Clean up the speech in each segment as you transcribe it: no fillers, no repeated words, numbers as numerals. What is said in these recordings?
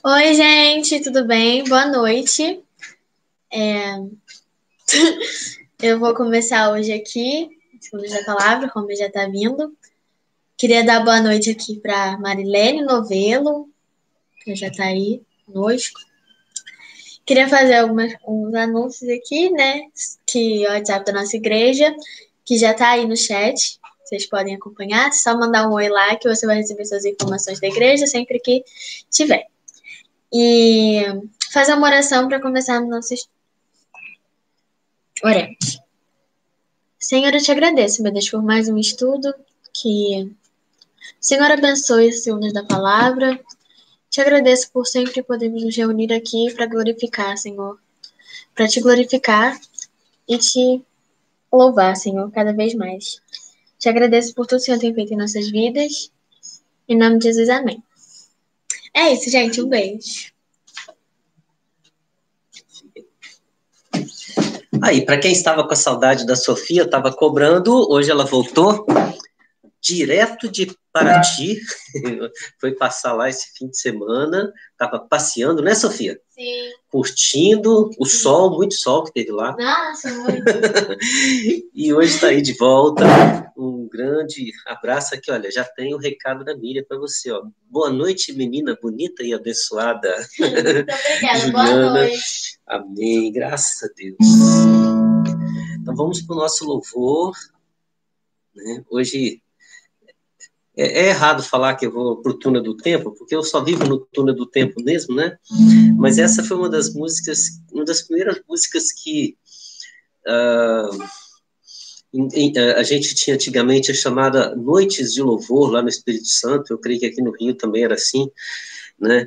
Oi, gente, tudo bem? Boa noite. Eu vou começar hoje aqui, Escolhas da Palavra, como já está vindo. Queria dar boa noite aqui para Marilene Novelo, que já está aí conosco. Queria fazer uns anúncios aqui, né? Que é o WhatsApp da nossa igreja, que já está aí no chat. Vocês podem acompanhar. É só mandar um oi lá que você vai receber suas informações da igreja sempre que tiver. E fazer uma oração para começar no nosso estudo. Oremos. Senhor, eu te agradeço, meu Deus, por mais um estudo, que o Senhor abençoe os estudos da palavra. Te agradeço por sempre podermos nos reunir aqui para glorificar, Senhor, para te glorificar e te louvar, Senhor, cada vez mais. Te agradeço por tudo que o Senhor tem feito em nossas vidas. Em nome de Jesus, amém. É isso, gente, um beijo. Aí, para quem estava com a saudade da Sofia, eu estava cobrando, hoje ela voltou direto de Paraty, foi passar lá esse fim de semana, estava passeando, né, Sofia? Sim. Curtindo o sol, muito sol que teve lá. Nossa, muito. E hoje está aí de volta. Um grande abraço aqui, olha, já tem o recado da Miriam para você, ó. Boa noite, menina bonita e abençoada. Muito obrigada, Juliana. boa noite. Amém, graças a Deus. Então vamos para o nosso louvor, né? Hoje é errado falar que eu vou para o túnel do tempo, porque eu só vivo no túnel do tempo mesmo, né? Mas essa foi uma das músicas, uma das primeiras músicas que a gente tinha antigamente a chamada Noites de Louvor lá no Espírito Santo. Eu creio que aqui no Rio também era assim, né?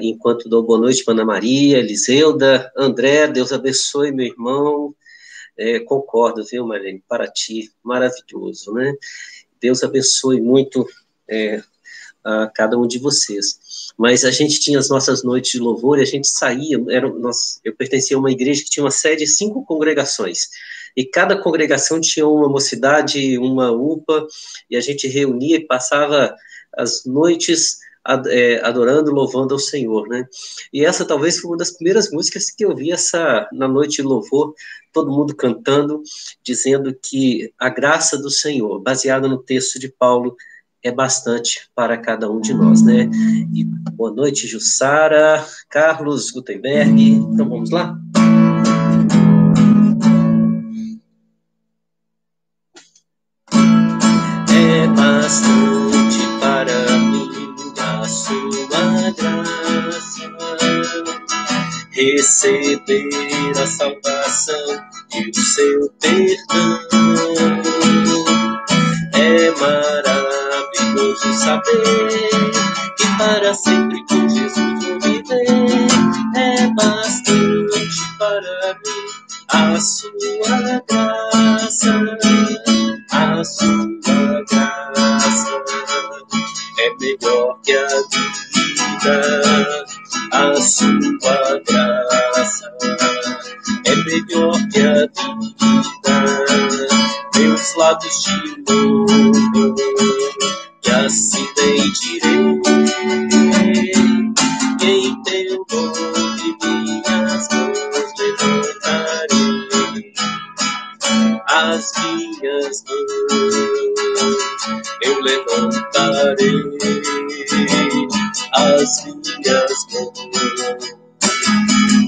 Enquanto dou boa noite para Ana Maria, Eliseuda, André, Deus abençoe meu irmão. Concordo, viu, Marlene? Para ti, maravilhoso, né? Deus abençoe muito a cada um de vocês. Mas a gente tinha as nossas noites de louvor e a gente saía. Eu pertencia a uma igreja que tinha uma sede de 5 congregações. E cada congregação tinha uma mocidade, uma UPA, e a gente reunia e passava as noites adorando, louvando ao Senhor, né? E essa talvez foi uma das primeiras músicas que eu vi na noite de louvor, todo mundo cantando, dizendo que a graça do Senhor, baseada no texto de Paulo, é bastante para cada um de nós, né? E boa noite, Jussara, Carlos Gutenberg. Então vamos lá? É bastante para mim a sua graça, receber a salvação e o seu perdão. É maravilhoso saber que para sempre com Jesus vou viver. É bastante para mim a sua graça, a sua graça. É melhor que a vida, a sua graça. É melhor que a vida, meus lábios te louvam, e assim bendirei. Em teu nome minhas mãos levantarei, as minhas mãos eu levantarei, as minhas mãos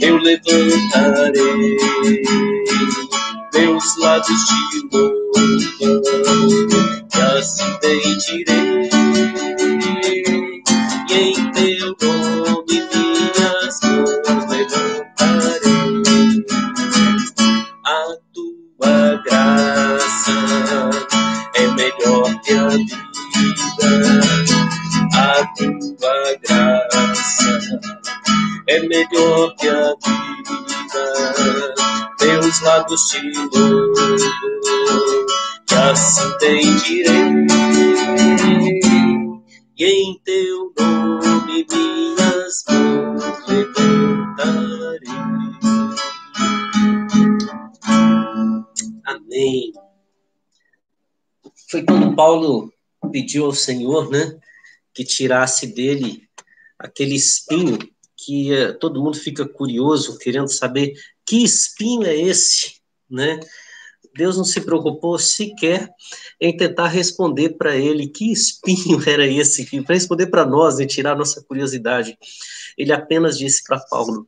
eu levantarei, meus lábios te louvam, e assim bendirei. E em teu nome minhas mãos levantarei. A tua graça é melhor que a vida, a tua graça é melhor que a vida, meus lábios te louvam, e assim bendirei. E em teu nome minhas mãos levantarei. Amém. Foi quando Paulo pediu ao Senhor, né, que tirasse dele aquele espinho que todo mundo fica curioso, querendo saber que espinho é esse, né? Deus não se preocupou sequer em tentar responder para ele que espinho era esse, para responder para nós e tirar nossa curiosidade. Ele apenas disse para Paulo: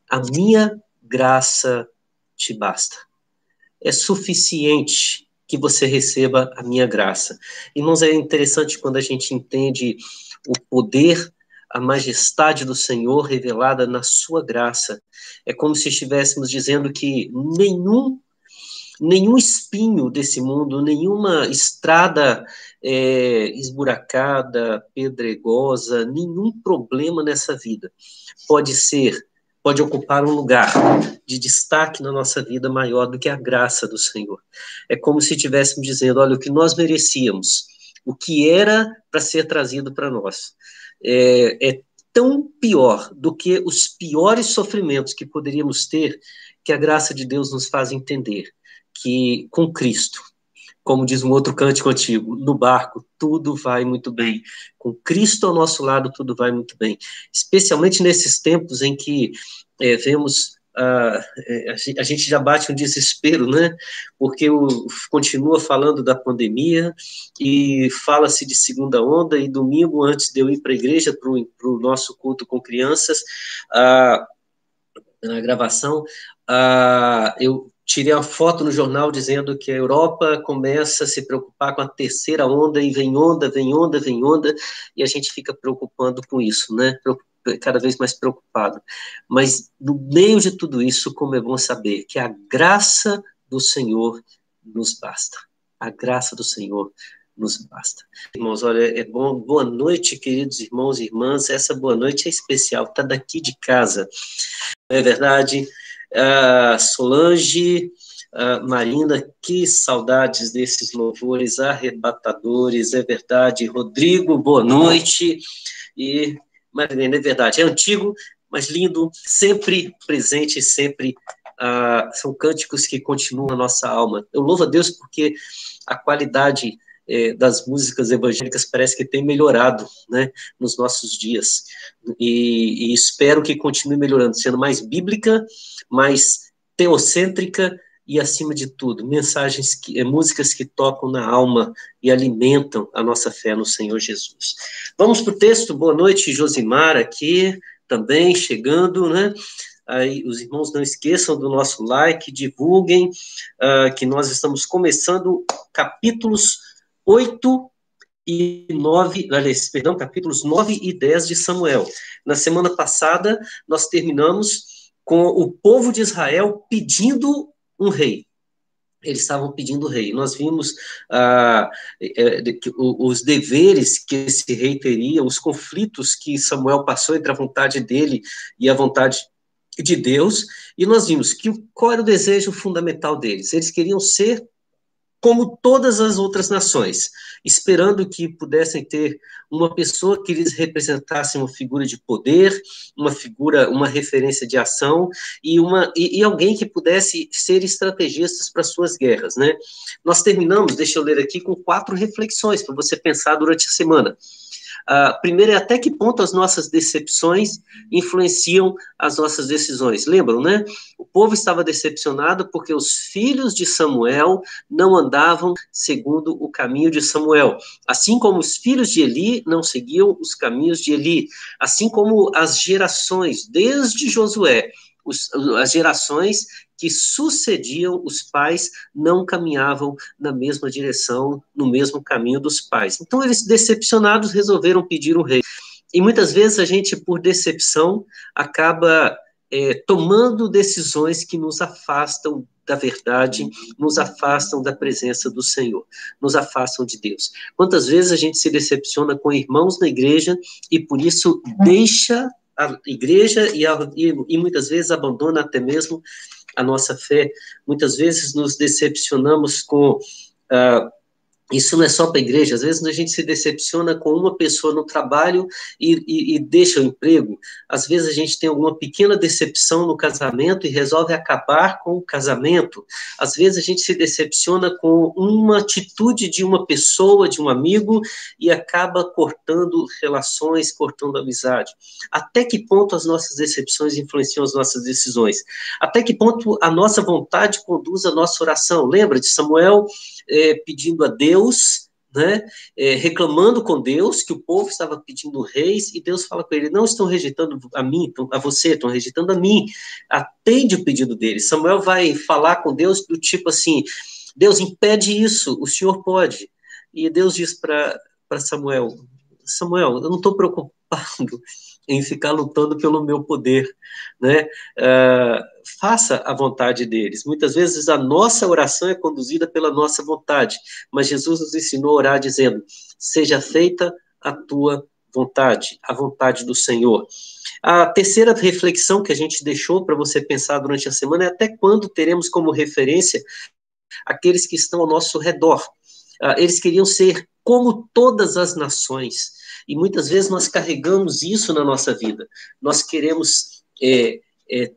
a minha graça te basta. É suficiente que você receba a minha graça. Irmãos, é interessante quando a gente entende o poder, a majestade do Senhor revelada na sua graça. É como se estivéssemos dizendo que nenhum espinho desse mundo, nenhuma estrada esburacada, pedregosa, nenhum problema nessa vida pode ocupar um lugar de destaque na nossa vida maior do que a graça do Senhor. É como se estivéssemos dizendo, olha, o que nós merecíamos, o que era para ser trazido para nós, é tão pior do que os piores sofrimentos que poderíamos ter, que a graça de Deus nos faz entender que com Cristo, como diz um outro cântico antigo, no barco tudo vai muito bem. Com Cristo ao nosso lado, tudo vai muito bem. Especialmente nesses tempos em que vemos, a gente já bate um desespero, né? Porque continua falando da pandemia e fala-se de segunda onda, e domingo, antes de eu ir para a igreja, para o nosso culto com crianças, na gravação, eu tirei a foto no jornal dizendo que a Europa começa a se preocupar com a terceira onda, e vem onda, vem onda, vem onda, e a gente fica preocupando com isso, né? Cada vez mais preocupado. Mas, no meio de tudo isso, como é bom saber que a graça do Senhor nos basta. A graça do Senhor nos basta. Irmãos, olha, boa noite, queridos irmãos e irmãs. Essa boa noite é especial, está daqui de casa. Não é verdade? Solange, Marina, que saudades desses louvores arrebatadores, é verdade. Rodrigo, boa noite. E Marilene, é verdade, é antigo, mas lindo, sempre presente, sempre são cânticos que continuam na nossa alma. Eu louvo a Deus porque a qualidade das músicas evangélicas parece que tem melhorado, né, nos nossos dias, e espero que continue melhorando, sendo mais bíblica, mais teocêntrica e, acima de tudo, músicas que tocam na alma e alimentam a nossa fé no Senhor Jesus. Vamos para o texto. Boa noite, Josimar, aqui também chegando, né? Aí, os irmãos não esqueçam do nosso like, divulguem, que nós estamos começando capítulos 8 e 9, aliás, perdão, capítulos 9 e 10 de Samuel. Na semana passada, nós terminamos com o povo de Israel pedindo um rei. Eles estavam pedindo rei. Nós vimos os deveres que esse rei teria, os conflitos que Samuel passou entre a vontade dele e a vontade de Deus, e nós vimos qual era o desejo fundamental deles. Eles queriam ser como todas as outras nações, esperando que pudessem ter uma pessoa que lhes representasse uma figura de poder, uma referência de ação, e alguém que pudesse ser estrategistas para suas guerras, né? Nós terminamos, deixa eu ler aqui, com 4 reflexões para você pensar durante a semana. Primeiro, é até que ponto as nossas decepções influenciam as nossas decisões. Lembram, né? O povo estava decepcionado porque os filhos de Samuel não andavam segundo o caminho de Samuel. Assim como os filhos de Eli não seguiam os caminhos de Eli. Assim como as gerações, desde Josué, as gerações que sucediam os pais não caminhavam na mesma direção, no mesmo caminho dos pais. Então, eles, decepcionados, resolveram pedir um rei. E muitas vezes a gente, por decepção, acaba tomando decisões que nos afastam da verdade, nos afastam da presença do Senhor, nos afastam de Deus. Quantas vezes a gente se decepciona com irmãos na igreja e, por isso, deixa a igreja e muitas vezes abandona até mesmo a nossa fé. Muitas vezes nos decepcionamos com Isso não é só para a igreja, às vezes a gente se decepciona com uma pessoa no trabalho e deixa o emprego. Às vezes a gente tem alguma pequena decepção no casamento e resolve acabar com o casamento. Às vezes a gente se decepciona com uma atitude de uma pessoa, de um amigo, e acaba cortando relações, cortando amizade. Até que ponto as nossas decepções influenciam as nossas decisões? Até que ponto a nossa vontade conduz a nossa oração? Lembra de Samuel? Pedindo a Deus, né, reclamando com Deus que o povo estava pedindo reis, e Deus fala com ele: não estão rejeitando a mim, a você, estão rejeitando a mim, atende o pedido deles. Samuel vai falar com Deus do tipo assim: Deus, impede isso, o Senhor pode. E Deus diz para Samuel: Samuel, eu não estou preocupado em ficar lutando pelo meu poder, né? Faça a vontade deles. Muitas vezes a nossa oração é conduzida pela nossa vontade, mas Jesus nos ensinou a orar dizendo: seja feita a tua vontade, a vontade do Senhor. A terceira reflexão que a gente deixou para você pensar durante a semana é: até quando teremos como referência aqueles que estão ao nosso redor? Eles queriam ser como todas as nações, e muitas vezes nós carregamos isso na nossa vida. Nós queremos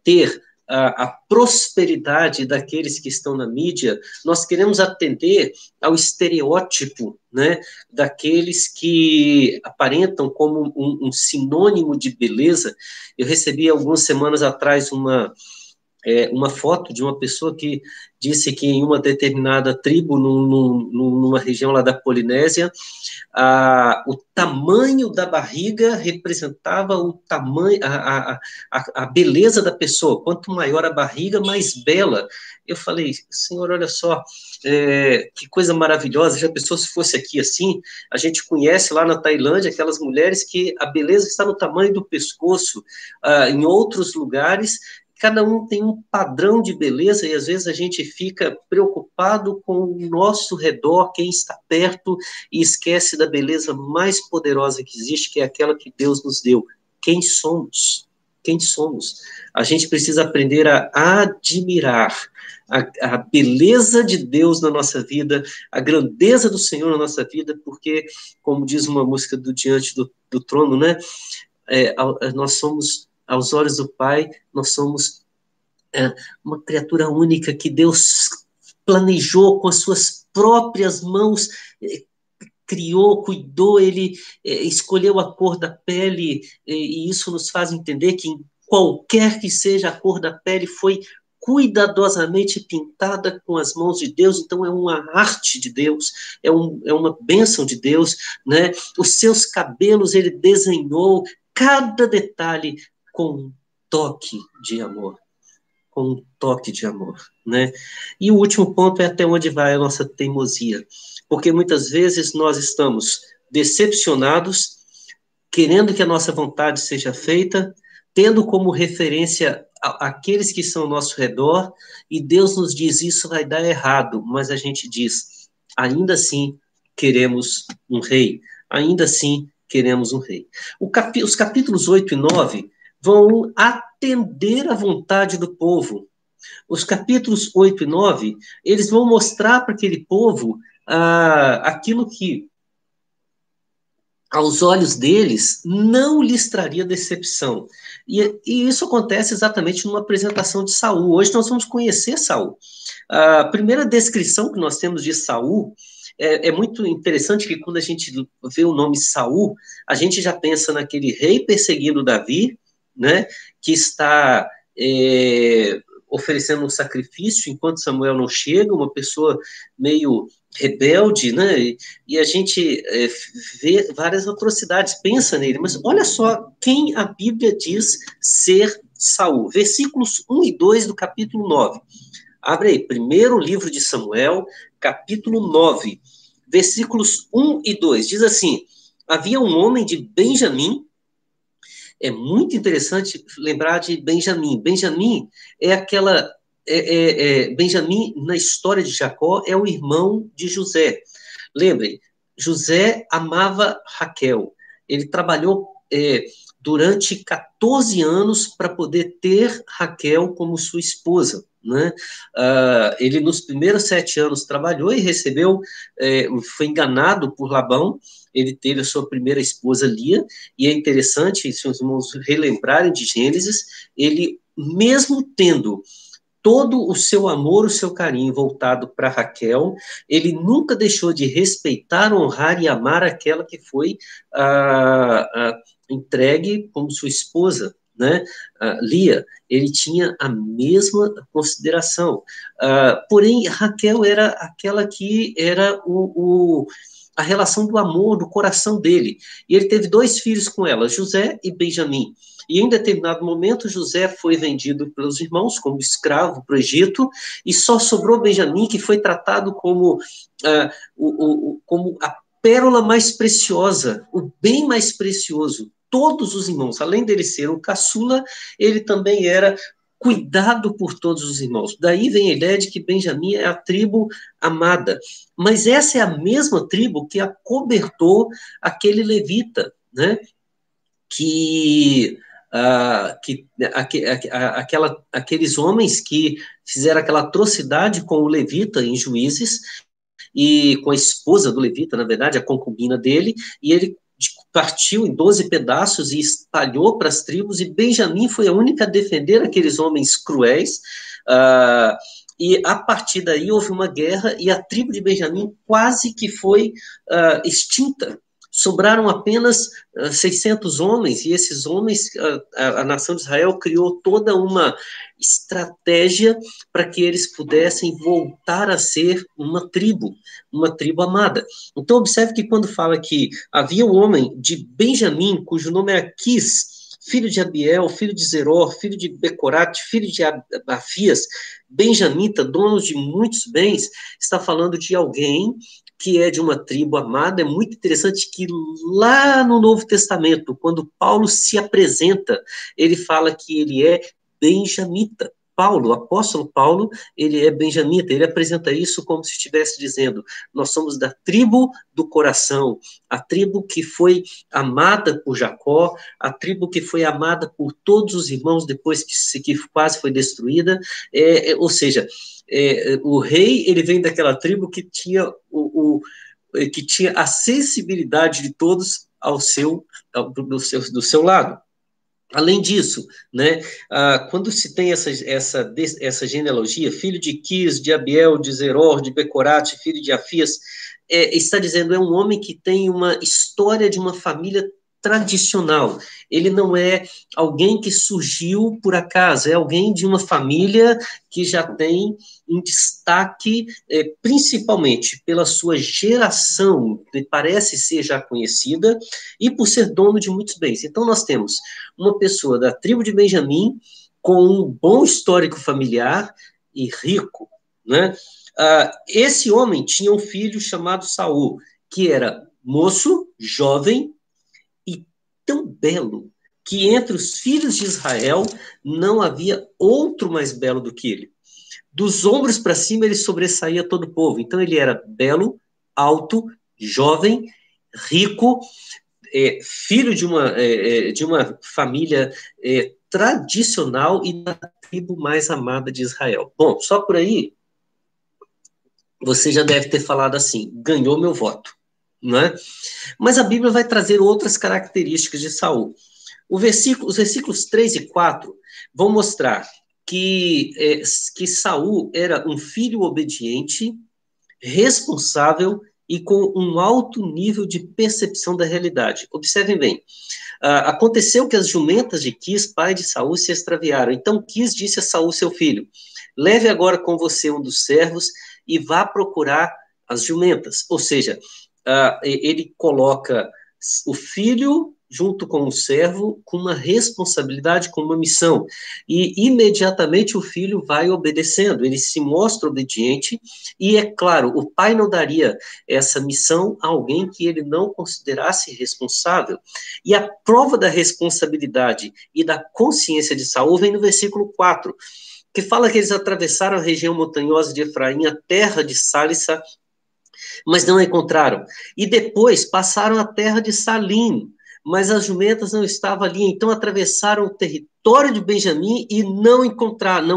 ter a prosperidade daqueles que estão na mídia, nós queremos atender ao estereótipo, né, daqueles que aparentam como um sinônimo de beleza. Eu recebi algumas semanas atrás uma foto de uma pessoa que disse que em uma determinada tribo, numa região lá da Polinésia, o tamanho da barriga representava o tamanho, a beleza da pessoa. Quanto maior a barriga, mais bela. Eu falei: Senhor, olha só, que coisa maravilhosa. Já pensou se fosse aqui assim? A gente conhece lá na Tailândia aquelas mulheres que a beleza está no tamanho do pescoço. Em outros lugares, cada um tem um padrão de beleza, e às vezes a gente fica preocupado com o nosso redor, quem está perto, e esquece da beleza mais poderosa que existe, que é aquela que Deus nos deu. Quem somos? Quem somos? A gente precisa aprender a admirar a beleza de Deus na nossa vida, a grandeza do Senhor na nossa vida, porque, como diz uma música do Diante do Trono, né? Nós somos, aos olhos do Pai, nós somos uma criatura única que Deus planejou com as suas próprias mãos, criou, cuidou, ele escolheu a cor da pele, e isso nos faz entender que qualquer que seja a cor da pele foi cuidadosamente pintada com as mãos de Deus. Então é uma arte de Deus, é uma bênção de Deus, né? Os seus cabelos ele desenhou, cada detalhe com um toque de amor, com um toque de amor, né? E o último ponto é até onde vai a nossa teimosia, porque muitas vezes nós estamos decepcionados, querendo que a nossa vontade seja feita, tendo como referência aqueles que são ao nosso redor, e Deus nos diz: isso vai dar errado, mas a gente diz: ainda assim queremos um rei, ainda assim queremos um rei. Os capítulos 8 e 9 vão atender à vontade do povo. Os capítulos 8 e 9, eles vão mostrar para aquele povo aquilo que, aos olhos deles, não lhes traria decepção. E isso acontece exatamente numa apresentação de Saul. Hoje nós vamos conhecer Saul. A primeira descrição que nós temos de Saul é muito interessante, que quando a gente vê o nome Saul, a gente já pensa naquele rei perseguindo Davi, né, que está oferecendo um sacrifício enquanto Samuel não chega, uma pessoa meio rebelde, né? E a gente vê várias atrocidades, pensa nele, mas olha só quem a Bíblia diz ser Saul. Versículos 1 e 2 do capítulo 9. Abre aí, primeiro livro de Samuel, capítulo 9, versículos 1 e 2. Diz assim: havia um homem de Benjamim. É muito interessante lembrar de Benjamim. Benjamim é aquela... Benjamim, na história de Jacó, é o irmão de José. Lembrem, José amava Raquel. Ele trabalhou durante 14 anos para poder ter Raquel como sua esposa, né? Ele, nos primeiros 7 anos, trabalhou e recebeu, foi enganado por Labão. Ele teve a sua primeira esposa, Lia, e é interessante, se os irmãos relembrarem de Gênesis, ele, mesmo tendo todo o seu amor, o seu carinho voltado para Raquel, ele nunca deixou de respeitar, honrar e amar aquela que foi entregue como sua esposa, né? Lia. Ele tinha a mesma consideração. Porém, Raquel era aquela que era a relação do amor, do coração dele. E ele teve 2 filhos com ela, José e Benjamim. E em determinado momento, José foi vendido pelos irmãos como escravo para o Egito, e só sobrou Benjamim, que foi tratado como, como a pérola mais preciosa, o bem mais precioso. Todos os irmãos, além dele ser o caçula, ele também era cuidado por todos os irmãos. Daí vem a ideia de que Benjamim é a tribo amada. Mas essa é a mesma tribo que acobertou aquele levita, né? Aqueles homens que fizeram aquela atrocidade com o levita em Juízes, e com a esposa do levita, na verdade, a concubina dele, e ele partiu em 12 pedaços e espalhou para as tribos, e Benjamim foi a única a defender aqueles homens cruéis, e a partir daí houve uma guerra, e a tribo de Benjamim quase que foi extinta. Sobraram apenas 600 homens, e esses homens, a nação de Israel criou toda uma estratégia para que eles pudessem voltar a ser uma tribo amada. Então, observe que quando fala que havia um homem de Benjamim, cujo nome era Quis, filho de Abiel, filho de Zeror, filho de Becorate, filho de Afias, benjamita, dono de muitos bens, está falando de alguém que é de uma tribo amada. É muito interessante que lá no Novo Testamento, quando Paulo se apresenta, ele fala que ele é benjamita. Paulo, o apóstolo Paulo, ele é benjamita, ele apresenta isso como se estivesse dizendo: nós somos da tribo do coração, a tribo que foi amada por Jacó, a tribo que foi amada por todos os irmãos depois que quase foi destruída, ou seja, o rei, ele vem daquela tribo que tinha que tinha a sensibilidade de todos do seu lado. Além disso, né, quando se tem essa genealogia, filho de Quis, de Abiel, de Zeror, de Becorate, filho de Afias, está dizendo, é um homem que tem uma história de uma família tradicional. Ele não é alguém que surgiu por acaso, é alguém de uma família que já tem um destaque, principalmente pela sua geração, que parece ser já conhecida, e por ser dono de muitos bens. Então, nós temos uma pessoa da tribo de Benjamim, com um bom histórico familiar e rico, né? Esse homem tinha um filho chamado Saul, que era moço, jovem, tão belo que entre os filhos de Israel não havia outro mais belo do que ele. Dos ombros para cima ele sobressaía todo o povo. Então ele era belo, alto, jovem, rico, filho de uma família tradicional e da tribo mais amada de Israel. Bom, só por aí você já deve ter falado assim: ganhou meu voto. Não é? Mas a Bíblia vai trazer outras características de Saul. Os versículos 3 e 4 vão mostrar que Saul era um filho obediente, responsável e com um alto nível de percepção da realidade. Observem bem. Aconteceu que as jumentas de Quis, pai de Saul, se extraviaram. Então Quis disse a Saul, seu filho: leve agora com você um dos servos e vá procurar as jumentas. Ou seja, ele coloca o filho junto com o servo com uma responsabilidade, com uma missão, e imediatamente o filho vai obedecendo, ele se mostra obediente, e é claro, o pai não daria essa missão a alguém que ele não considerasse responsável. E a prova da responsabilidade e da consciência de Saul vem no versículo 4, que fala que eles atravessaram a região montanhosa de Efraim, a terra de Sálissa, mas não a encontraram. E depois passaram a terra de Salim, mas as jumentas não estavam ali, então atravessaram o território de Benjamim e não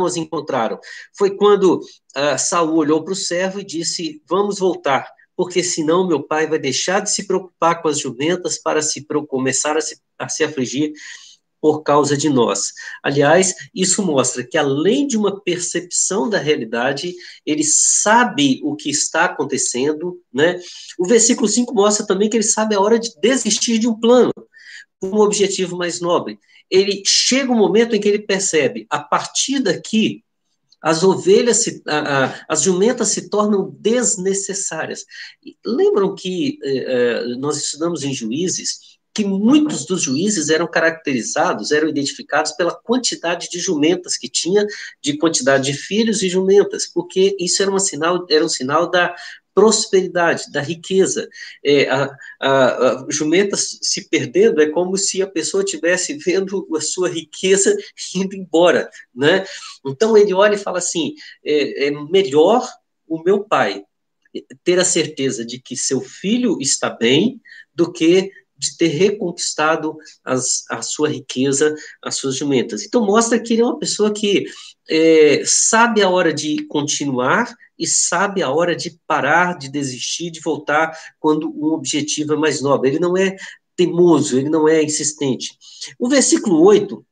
as encontraram. Foi quando Saul olhou para o servo e disse: vamos voltar, porque senão meu pai vai deixar de se preocupar com as jumentas para começar a se afligir por causa de nós. Aliás, isso mostra que, além de uma percepção da realidade, ele sabe o que está acontecendo, né? O versículo 5 mostra também que ele sabe a hora de desistir de um plano, um objetivo mais nobre. Ele chega um momento em que ele percebe, a partir daqui, as jumentas se tornam desnecessárias. Lembram que nós estudamos em Juízes que muitos dos juízes eram identificados pela quantidade de jumentas que tinha, de quantidade de filhos e jumentas, porque isso era um sinal da prosperidade, da riqueza. Jumentas se perdendo é como se a pessoa estivesse vendo a sua riqueza indo embora, né? Então ele olha e fala assim, é melhor o meu pai ter a certeza de que seu filho está bem do que de ter reconquistado a sua riqueza, as suas jumentas. Então mostra que ele é uma pessoa que sabe a hora de continuar e sabe a hora de parar, de desistir, de voltar quando um objetivo é mais nobre. Ele não é teimoso, ele não é insistente. O versículo 8,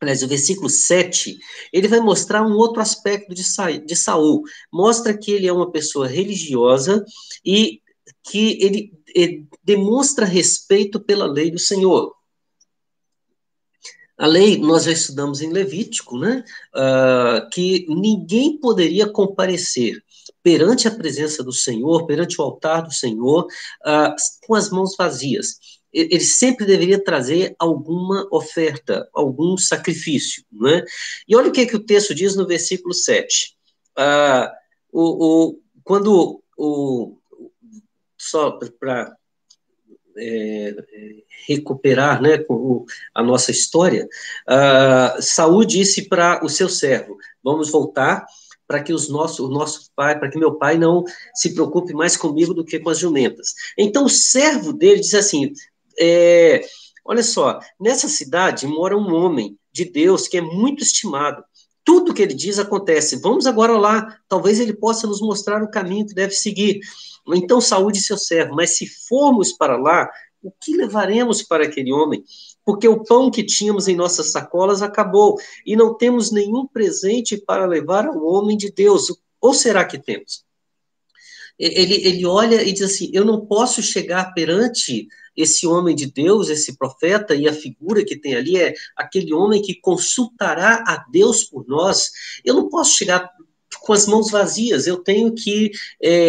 aliás, o versículo 7, ele vai mostrar um outro aspecto de Saul. Mostra que ele é uma pessoa religiosa e que ele demonstra respeito pela lei do Senhor. A lei, nós já estudamos em Levítico, né? Que ninguém poderia comparecer perante a presença do Senhor, perante o altar do Senhor, com as mãos vazias. Ele sempre deveria trazer alguma oferta, algum sacrifício, né? E olha o que o texto diz no versículo 7. Só para recuperar, né, a nossa história, Saul disse para o seu servo: vamos voltar para que para que meu pai não se preocupe mais comigo do que com as jumentas. Então o servo dele diz assim: olha só, nessa cidade mora um homem de Deus que é muito estimado. Tudo que ele diz acontece. Vamos agora lá, talvez ele possa nos mostrar o caminho que deve seguir. Então Saúl disse ao servo: mas se formos para lá, o que levaremos para aquele homem? Porque o pão que tínhamos em nossas sacolas acabou, e não temos nenhum presente para levar ao homem de Deus. Ou será que temos? Ele olha e diz assim: eu não posso chegar perante esse homem de Deus, esse profeta, e a figura que tem ali é aquele homem que consultará a Deus por nós. Eu não posso chegar com as mãos vazias, eu tenho que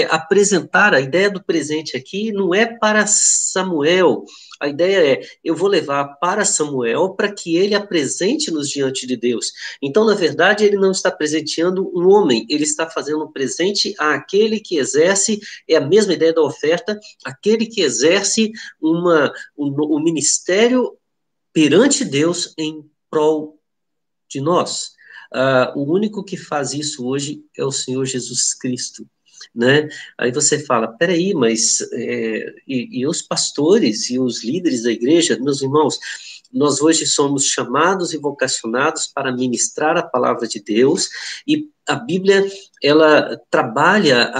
apresentar. A ideia do presente aqui não é para Samuel, a ideia é: eu vou levar para Samuel para que ele apresente-nos diante de Deus. Então, na verdade, ele não está presenteando um homem, ele está fazendo um presente àquele que exerce, é a mesma ideia da oferta, aquele que exerce um ministério perante Deus em prol de nós. O único que faz isso hoje é o Senhor Jesus Cristo, né? Aí você fala: peraí, mas e os pastores e os líderes da igreja? Meus irmãos, nós hoje somos chamados e vocacionados para ministrar a palavra de Deus, e a Bíblia, ela trabalha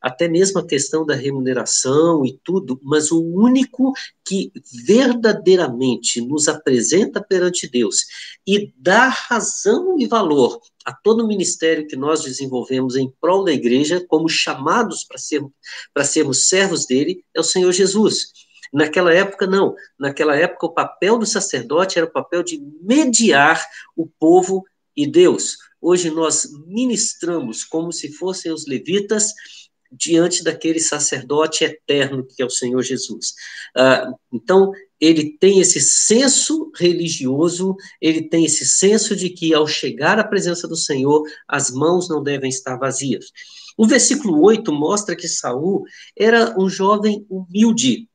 até mesmo a questão da remuneração e tudo, mas o único que verdadeiramente nos apresenta perante Deus e dá razão e valor a todo o ministério que nós desenvolvemos em prol da igreja, como chamados para sermos servos dele, é o Senhor Jesus. Naquela época, não. Naquela época, o papel do sacerdote era o papel de mediar o povo e Deus. Hoje nós ministramos como se fossem os levitas diante daquele sacerdote eterno que é o Senhor Jesus. Então, ele tem esse senso religioso, ele tem esse senso de que, ao chegar à presença do Senhor, as mãos não devem estar vazias. O versículo 8 mostra que Saul era um jovem humilde,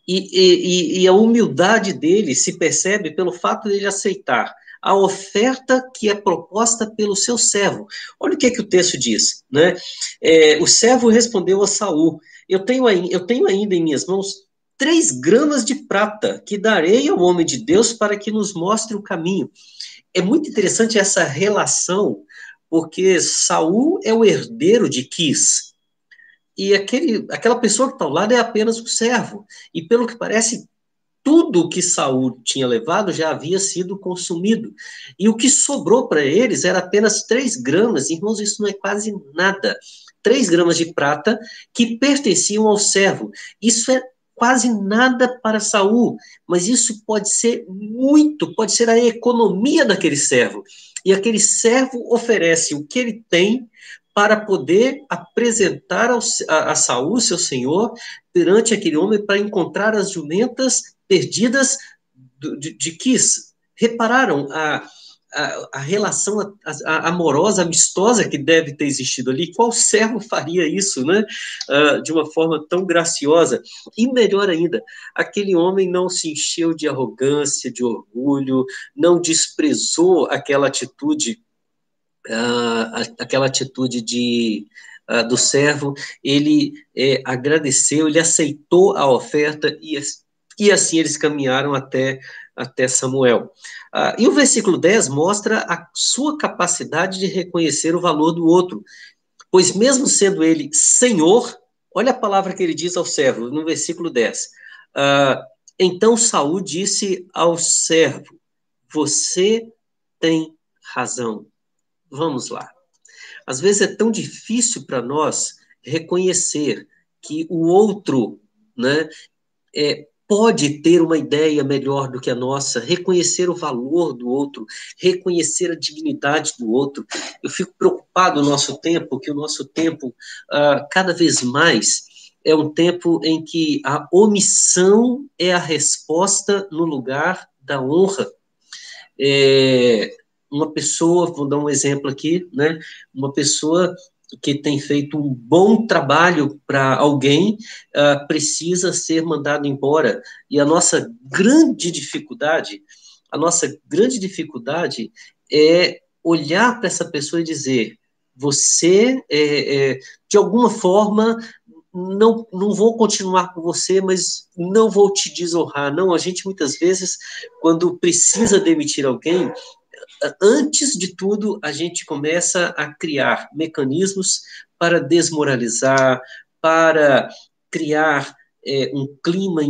e a humildade dele se percebe pelo fato de ele aceitar a oferta que é proposta pelo seu servo. Olha o que o texto diz, né? O servo respondeu a Saul: eu tenho ainda em minhas mãos 3 gramas de prata, que darei ao homem de Deus para que nos mostre o caminho. É muito interessante essa relação, porque Saul é o herdeiro de Quis, e aquela pessoa que está ao lado é apenas um servo. E pelo que parece, tudo que Saul tinha levado já havia sido consumido. E o que sobrou para eles era apenas 3 gramas. Irmãos, isso não é quase nada. 3 gramas de prata que pertenciam ao servo. Isso é quase nada para Saul, mas isso pode ser muito, pode ser a economia daquele servo. E aquele servo oferece o que ele tem para poder apresentar a Saul, seu senhor, perante aquele homem, para encontrar as jumentas perdidas de Quis. Repararam a relação amorosa, amistosa que deve ter existido ali? Qual servo faria isso, né? De uma forma tão graciosa? E melhor ainda, aquele homem não se encheu de arrogância, de orgulho, não desprezou aquela atitude do servo. Ele agradeceu, ele aceitou a oferta e assim eles caminharam até Samuel. E o versículo 10 mostra a sua capacidade de reconhecer o valor do outro, pois mesmo sendo ele senhor, olha a palavra que ele diz ao servo, no versículo 10. Então Saul disse ao servo, você tem razão. Vamos lá. Às vezes é tão difícil para nós reconhecer que o outro, né, pode ter uma ideia melhor do que a nossa, reconhecer o valor do outro, reconhecer a dignidade do outro. Eu fico preocupado no nosso tempo, que o nosso tempo, cada vez mais, é um tempo em que a omissão é a resposta no lugar da honra. Uma pessoa, vou dar um exemplo aqui, né? Uma pessoa que tem feito um bom trabalho para alguém precisa ser mandado embora. E a nossa grande dificuldade é olhar para essa pessoa e dizer, você, de alguma forma, não vou continuar com você, mas não vou te desonrar. Não, a gente muitas vezes, quando precisa demitir alguém, antes de tudo, a gente começa a criar mecanismos para desmoralizar, para criar um clima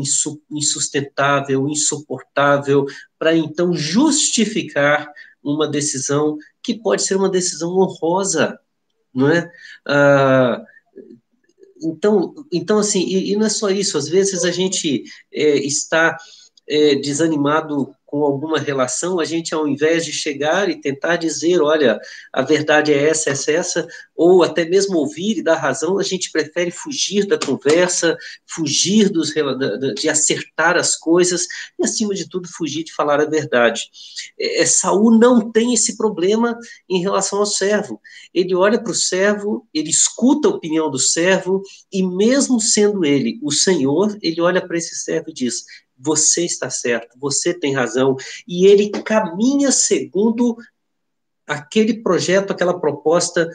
insustentável, insuportável, para então justificar uma decisão que pode ser uma decisão honrosa, não é? Então assim, e não é só isso, às vezes a gente está desanimado com alguma relação, a gente, ao invés de chegar e tentar dizer, olha, a verdade é essa, ou até mesmo ouvir e dar razão, a gente prefere fugir da conversa, fugir de acertar as coisas, e, acima de tudo, fugir de falar a verdade. Saul não tem esse problema em relação ao servo. Ele olha para o servo, ele escuta a opinião do servo, e mesmo sendo ele o Senhor, ele olha para esse servo e diz, você está certo, você tem razão, e ele caminha segundo aquele projeto, aquela proposta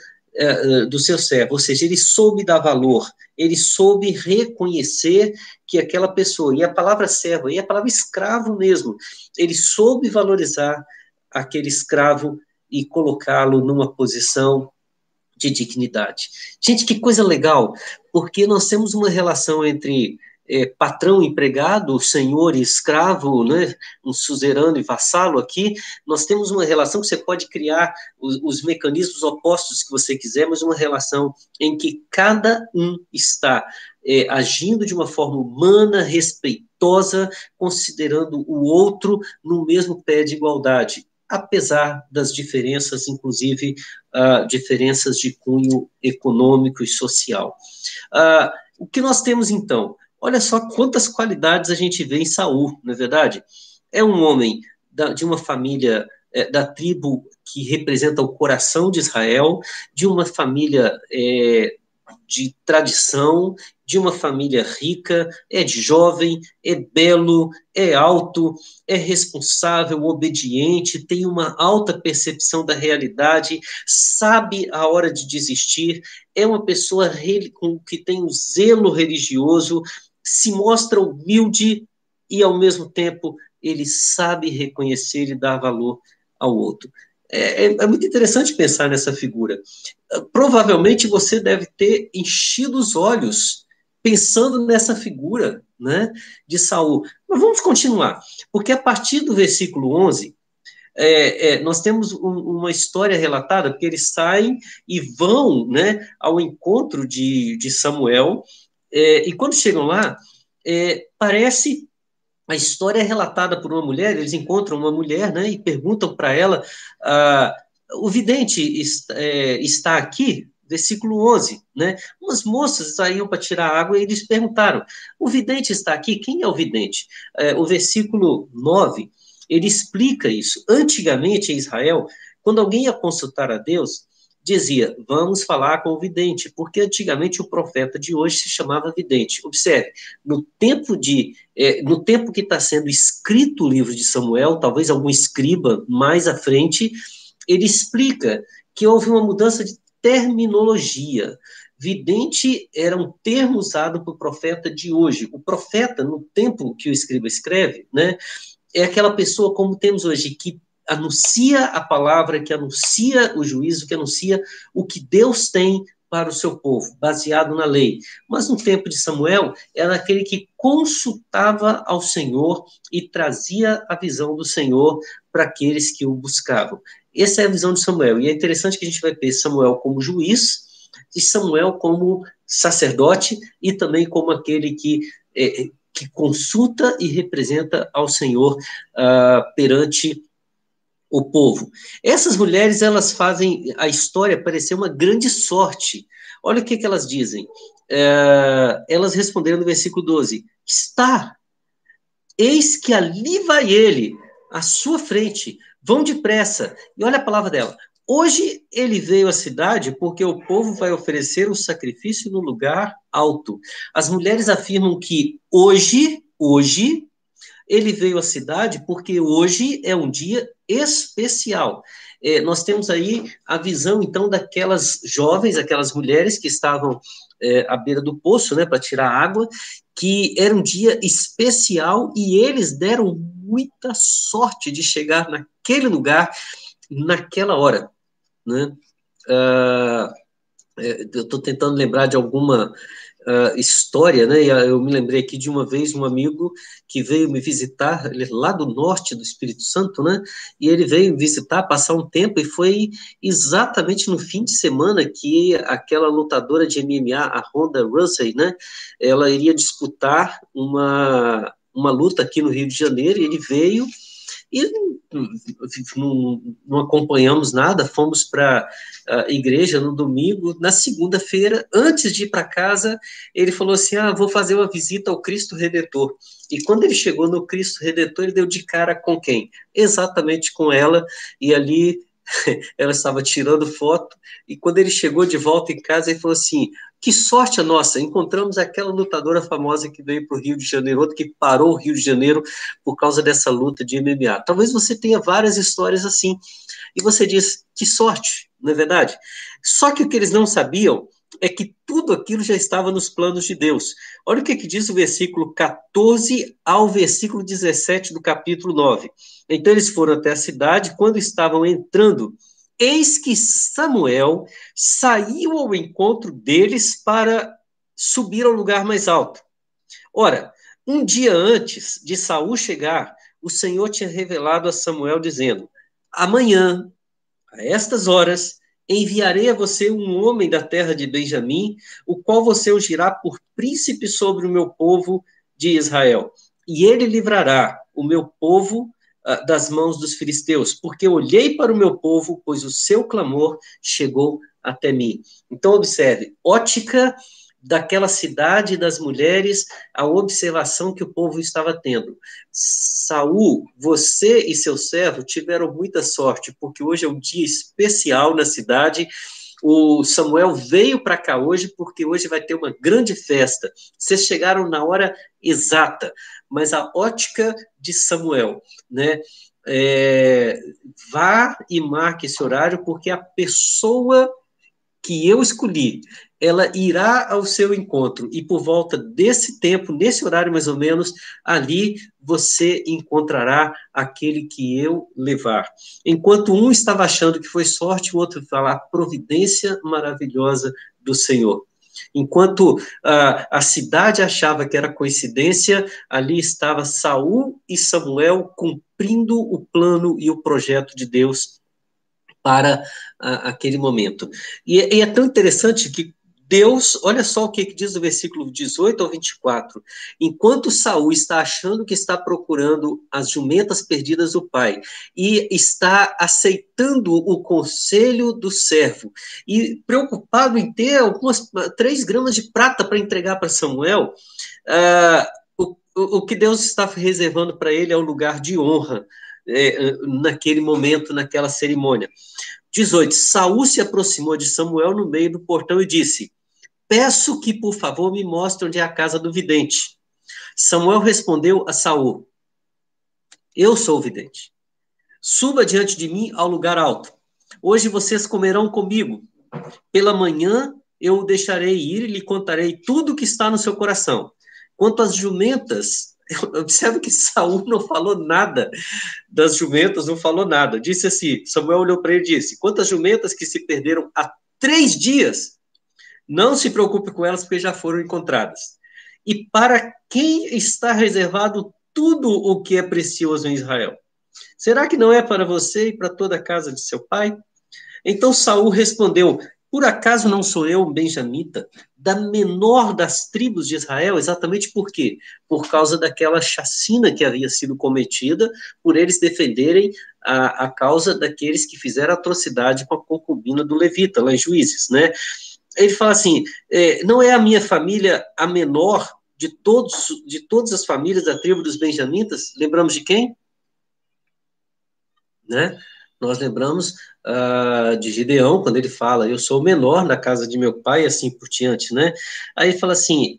do seu servo, ou seja, ele soube dar valor, ele soube reconhecer que aquela pessoa, e a palavra servo, e a palavra escravo mesmo, ele soube valorizar aquele escravo e colocá-lo numa posição de dignidade. Gente, que coisa legal, porque nós temos uma relação entre patrão e empregado, senhor e escravo, né? Um suzerano e vassalo aqui. Nós temos uma relação que você pode criar os mecanismos opostos que você quiser, mas uma relação em que cada um está agindo de uma forma humana, respeitosa, considerando o outro no mesmo pé de igualdade, apesar das diferenças, inclusive diferenças de cunho econômico e social. O que nós temos, então? Olha só quantas qualidades a gente vê em Saul, não é verdade? É um homem de uma família da tribo que representa o coração de Israel, de uma família de tradição, de uma família rica, é jovem, é belo, é alto, é responsável, obediente, tem uma alta percepção da realidade, sabe a hora de desistir, é uma pessoa que tem um zelo religioso, se mostra humilde e, ao mesmo tempo, ele sabe reconhecer e dar valor ao outro. É muito interessante pensar nessa figura. Provavelmente você deve ter enchido os olhos pensando nessa figura, né, de Saul. Mas vamos continuar, porque a partir do versículo 11, nós temos uma história relatada, porque eles saem e vão, né, ao encontro de Samuel, e quando chegam lá, parece a história é relatada por uma mulher, eles encontram uma mulher, né, e perguntam para ela, o vidente está aqui? Versículo 11, né? Umas moças saíam para tirar água e eles perguntaram, o vidente está aqui? Quem é o vidente? O versículo 9, ele explica isso. Antigamente, em Israel, quando alguém ia consultar a Deus, dizia, vamos falar com o vidente, porque antigamente o profeta de hoje se chamava vidente. Observe, no tempo que está sendo escrito o livro de Samuel, talvez algum escriba mais à frente, ele explica que houve uma mudança de terminologia. Vidente era um termo usado para o profeta de hoje. O profeta, no tempo que o escriba escreve, né, é aquela pessoa, como temos hoje, que anuncia a palavra, que anuncia o juízo, que anuncia o que Deus tem para o seu povo, baseado na lei. Mas no tempo de Samuel, era aquele que consultava ao Senhor e trazia a visão do Senhor para aqueles que o buscavam. Essa é a visão de Samuel. E é interessante que a gente vai ver Samuel como juiz e Samuel como sacerdote e também como aquele que consulta e representa ao Senhor perante o povo. Essas mulheres, elas fazem a história parecer uma grande sorte. Olha o que elas dizem. Elas responderam no versículo 12, está, eis que ali vai ele, à sua frente, vão depressa. E olha a palavra dela. Hoje ele veio à cidade porque o povo vai oferecer um sacrifício no lugar alto. As mulheres afirmam que hoje, ele veio à cidade porque hoje é um dia especial. Nós temos aí a visão, então, daquelas jovens, aquelas mulheres que estavam à beira do poço, né, para tirar água, que era um dia especial e eles deram muita sorte de chegar naquele lugar, naquela hora, né? Eu estou tentando lembrar de alguma história, né? Eu me lembrei aqui de uma vez um amigo que veio me visitar, ele é lá do norte do Espírito Santo, né? E ele veio me visitar, passar um tempo, e foi exatamente no fim de semana que aquela lutadora de MMA, a Ronda Rousey, né? Ela iria disputar uma luta aqui no Rio de Janeiro, e ele veio e não acompanhamos nada, fomos para a igreja no domingo. Na segunda-feira, antes de ir para casa, ele falou assim, vou fazer uma visita ao Cristo Redentor. E quando ele chegou no Cristo Redentor, ele deu de cara com quem? Exatamente com ela, e ali ela estava tirando foto, e quando ele chegou de volta em casa, ele falou assim, que sorte a nossa, encontramos aquela lutadora famosa que veio para o Rio de Janeiro, outra que parou o Rio de Janeiro por causa dessa luta de MMA. Talvez você tenha várias histórias assim, e você diz, que sorte, não é verdade? Só que o que eles não sabiam é que tudo aquilo já estava nos planos de Deus. Olha o que diz o versículo 14 ao versículo 17 do capítulo 9. Então eles foram até a cidade, quando estavam entrando, eis que Samuel saiu ao encontro deles para subir ao lugar mais alto. Ora, um dia antes de Saul chegar, o Senhor tinha revelado a Samuel dizendo, amanhã, a estas horas, enviarei a você um homem da terra de Benjamim, o qual você ungirá por príncipe sobre o meu povo de Israel. E ele livrará o meu povo das mãos dos filisteus, porque olhei para o meu povo, pois o seu clamor chegou até mim. Então, observe, ótica daquela cidade das mulheres, a observação que o povo estava tendo. Saul, você e seu servo tiveram muita sorte, porque hoje é um dia especial na cidade. O Samuel veio para cá hoje, porque hoje vai ter uma grande festa. Vocês chegaram na hora exata, mas a ótica de Samuel, né? Vá e marque esse horário, porque a pessoa que eu escolhi ela irá ao seu encontro, e por volta desse tempo, nesse horário mais ou menos, ali você encontrará aquele que eu levar. Enquanto um estava achando que foi sorte, o outro fala, a providência maravilhosa do Senhor. Enquanto a cidade achava que era coincidência, ali estava Saul e Samuel cumprindo o plano e o projeto de Deus para aquele momento. E é tão interessante que Deus, olha só o que diz o versículo 18 ao 24. Enquanto Saul está achando que está procurando as jumentas perdidas do pai e está aceitando o conselho do servo e preocupado em ter algumas 3 gramas de prata para entregar para Samuel, o que Deus está reservando para ele é um lugar de honra naquele momento, naquela cerimônia. 18. Saul se aproximou de Samuel no meio do portão e disse: peço que, por favor, me mostre onde é a casa do vidente. Samuel respondeu a Saul: eu sou o vidente. Suba diante de mim ao lugar alto. Hoje vocês comerão comigo. Pela manhã eu o deixarei ir e lhe contarei tudo o que está no seu coração. Quanto às jumentas, observe que Saul não falou nada das jumentas, não falou nada. Disse assim, Samuel olhou para ele e disse: quantas jumentas que se perderam há 3 dias, não se preocupe com elas, porque já foram encontradas. E para quem está reservado tudo o que é precioso em Israel? Será que não é para você e para toda a casa de seu pai? Então Saul respondeu: por acaso não sou eu um benjamita, da menor das tribos de Israel? Exatamente por quê? Por causa daquela chacina que havia sido cometida, por eles defenderem a causa daqueles que fizeram atrocidade com a concubina do levita, lá em Juízes, né? Ele fala assim, não é a minha família a menor de todas as famílias da tribo dos benjamitas? Lembramos de quem? Né? Nós lembramos de Gideão, quando ele fala, eu sou o menor na casa de meu pai, e assim por diante, né? Aí ele fala assim,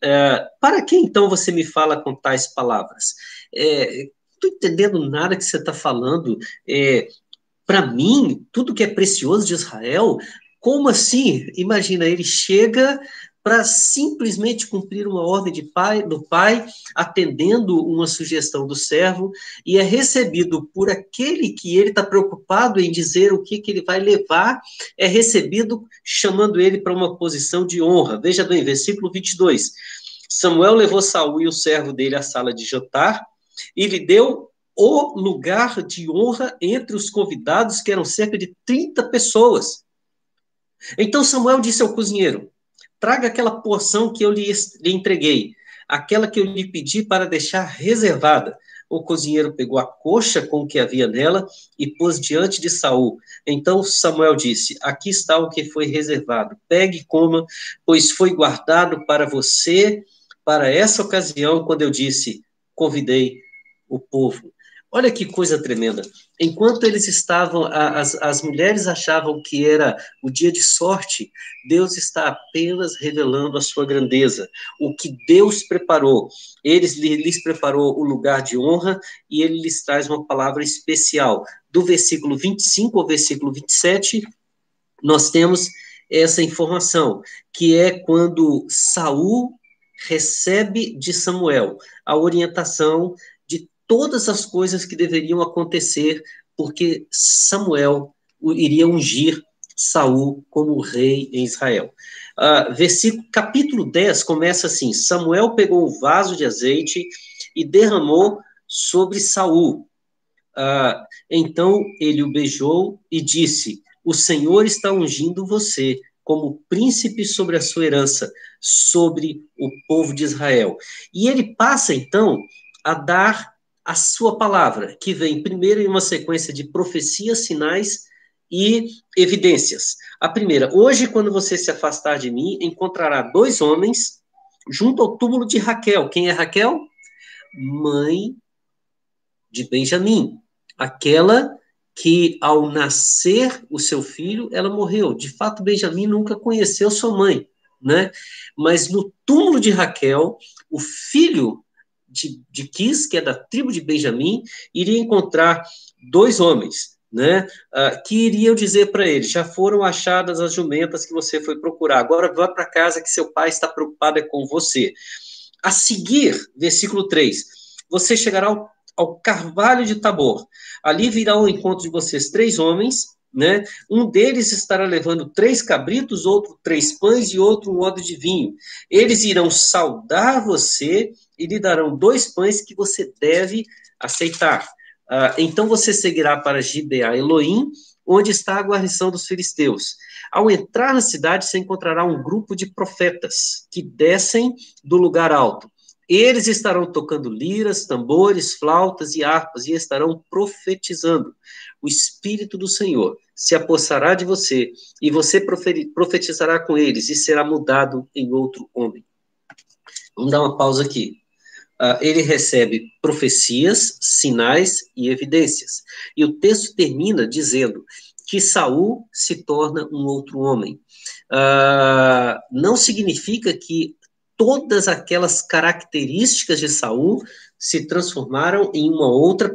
para que então você me fala com tais palavras? Não estou entendendo nada que você está falando. Para mim, tudo que é precioso de Israel, como assim? Imagina, ele chega para simplesmente cumprir uma ordem do pai, atendendo uma sugestão do servo, e é recebido por aquele que ele está preocupado em dizer o que ele vai levar, é recebido chamando ele para uma posição de honra. Veja bem, versículo 22. Samuel levou Saul e o servo dele à sala de jantar, e lhe deu o lugar de honra entre os convidados, que eram cerca de 30 pessoas. Então Samuel disse ao cozinheiro: traga aquela porção que eu lhe entreguei, aquela que eu lhe pedi para deixar reservada. O cozinheiro pegou a coxa com o que havia nela e pôs diante de Saul. Então Samuel disse: aqui está o que foi reservado. Pegue e coma, pois foi guardado para você, para essa ocasião, quando eu disse, convidei o povo. Olha que coisa tremenda. Enquanto eles estavam, as mulheres achavam que era o dia de sorte, Deus está apenas revelando a sua grandeza. O que Deus preparou. Lhes preparou o lugar de honra e ele lhes traz uma palavra especial. Do versículo 25 ao versículo 27, nós temos essa informação, que é quando Saul recebe de Samuel a orientação todas as coisas que deveriam acontecer, porque Samuel iria ungir Saul como rei em Israel. Capítulo 10 começa assim: Samuel pegou o vaso de azeite e derramou sobre Saul. Então ele o beijou e disse: o Senhor está ungindo você como príncipe sobre a sua herança, sobre o povo de Israel. E ele passa então a dar a sua palavra, que vem primeiro em uma sequência de profecias, sinais e evidências. A primeira: hoje, quando você se afastar de mim, encontrará 2 homens junto ao túmulo de Raquel. Quem é Raquel? Mãe de Benjamim. Aquela que, ao nascer o seu filho, ela morreu. De fato, Benjamim nunca conheceu sua mãe, né? Mas no túmulo de Raquel, o filho de Quis, que é da tribo de Benjamim, iria encontrar 2 homens, né, que iriam dizer para ele: já foram achadas as jumentas que você foi procurar, agora vá para casa que seu pai está preocupado é com você. A seguir, versículo 3, você chegará ao carvalho de Tabor, ali virá ao encontro de vocês 3 homens, né? Um deles estará levando 3 cabritos, outro 3 pães e outro um odre de vinho. Eles irão saudar você e lhe darão 2 pães que você deve aceitar. Então você seguirá para Gibeá Elohim, onde está a guarnição dos filisteus. Ao entrar na cidade, você encontrará um grupo de profetas que descem do lugar alto. Eles estarão tocando liras, tambores, flautas e harpas e estarão profetizando. O Espírito do Senhor se apossará de você e você profetizará com eles e será mudado em outro homem. Vamos dar uma pausa aqui. Ele recebe profecias, sinais e evidências. E o texto termina dizendo que Saul se torna um outro homem. Não significa que todas aquelas características de Saul se transformaram em outra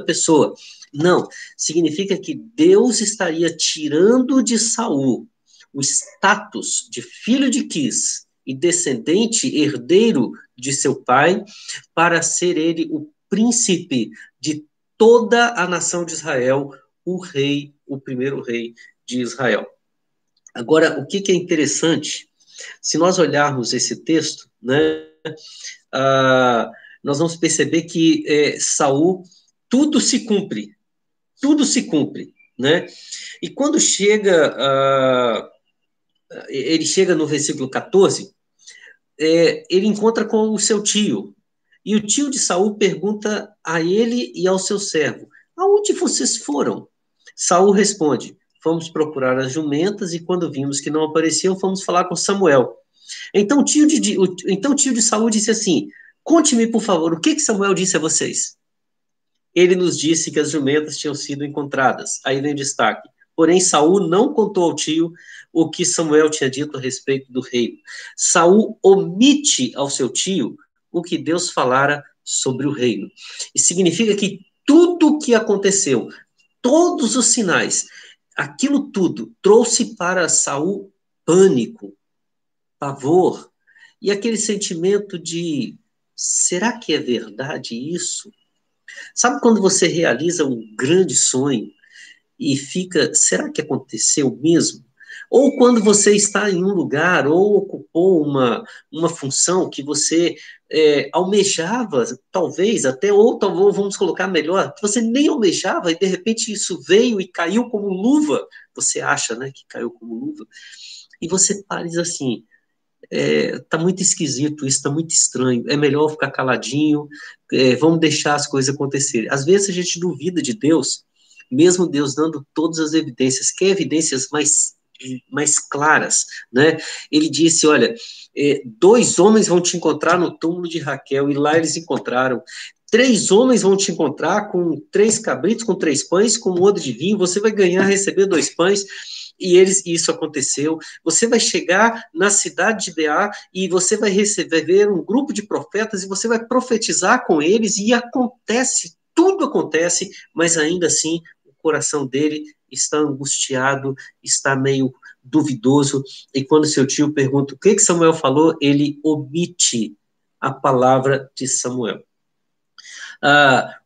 pessoa. Não, significa que Deus estaria tirando de Saul o status de filho de Quis e descendente, herdeiro de seu pai, para ser ele o príncipe de toda a nação de Israel, o rei, o primeiro rei de Israel. Agora, o que é interessante, se nós olharmos esse texto, né, nós vamos perceber que Saul, tudo se cumpre, né? E quando ele chega no versículo 14, ele encontra com o seu tio, e o tio de Saul pergunta a ele e ao seu servo: aonde vocês foram? Saul responde: fomos procurar as jumentas, e quando vimos que não apareciam, fomos falar com Samuel. Então o tio de Saul disse assim: conte-me, por favor, o que Samuel disse a vocês? Ele nos disse que as jumentas tinham sido encontradas. Aí vem o destaque. Porém, Saul não contou ao tio o que Samuel tinha dito a respeito do reino. Saul omite ao seu tio o que Deus falara sobre o reino. Isso significa que tudo o que aconteceu, todos os sinais, aquilo tudo trouxe para Saul pânico, pavor e aquele sentimento de: será que é verdade isso? Sabe quando você realiza um grande sonho e fica: será que aconteceu mesmo? Ou quando você está em um lugar ou ocupou uma função que você almejava, talvez até, ou talvez, vamos colocar melhor, que você nem almejava e de repente isso veio e caiu como luva, você acha, né, que caiu como luva, e você para e diz assim: tá muito esquisito, isso tá muito estranho, é melhor ficar caladinho, vamos deixar as coisas acontecerem. Às vezes a gente duvida de Deus, mesmo Deus dando todas as evidências, que evidências mais claras, né? Ele disse: olha, 2 homens vão te encontrar no túmulo de Raquel, e lá eles encontraram. 3 homens vão te encontrar com 3 cabritos, com 3 pães, com um odre de vinho, você vai receber 2 pães, e isso aconteceu. Você vai chegar na cidade de Beá e você vai ver um grupo de profetas e você vai profetizar com eles, e tudo acontece, mas ainda assim o coração dele está angustiado, está meio duvidoso, e quando seu tio pergunta o que Samuel falou, ele omite a palavra de Samuel.